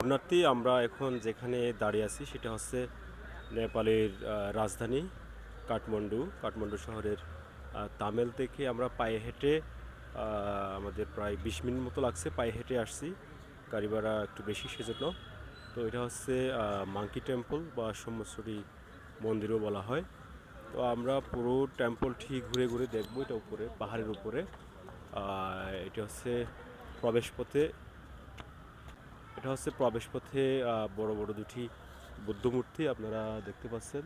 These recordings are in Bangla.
পুণ্যার্থী আমরা এখন যেখানে দাঁড়িয়ে আছি সেটা হচ্ছে নেপালের রাজধানী কাঠমান্ডু শহরের তামেল থেকে আমরা পায়ে হেঁটে আমাদের প্রায় 20 মিনিট মতো লাগছে, পায়ে হেঁটে আসছি। গাড়ি ভাড়া একটু বেশি সেজন্য। তো এটা হচ্ছে মাঙ্কি টেম্পল বা সোমেশ্বরী মন্দিরও বলা হয়। তো আমরা পুরো টেম্পলটি ঘুরে ঘুরে দেখবো। এটা উপরে পাহাড়ের উপরে। এটা হচ্ছে প্রবেশপথে এটা হচ্ছে প্রবেশপথে বড় বড় দুটি বুদ্ধমূর্তি আপনারা দেখতে পাচ্ছেন।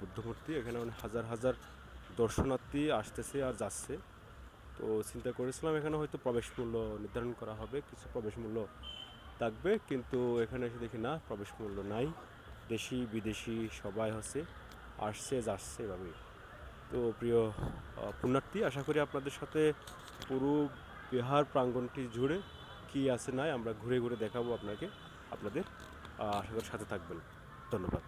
বুদ্ধমূর্তি এখানে অনেক হাজার হাজার দর্শনার্থী আসতেছে আর যাচ্ছে। তো চিন্তা করেছিলাম এখানে হয়তো প্রবেশ মূল্য নির্ধারণ করা হবে, কিছু প্রবেশ মূল্য থাকবে, কিন্তু এখানে এসে দেখি না, প্রবেশ মূল্য নাই। দেশি বিদেশি সবাই আসছে যাচ্ছে এভাবেই। তো প্রিয় পুণ্যার্থী, আশা করি আপনাদের সাথে পুরো বিহার প্রাঙ্গণটি জুড়ে কি আছে নাই আমরা ঘুরে ঘুরে দেখাবো আপনাদের। আশা করি সাথে থাকবেন। ধন্যবাদ।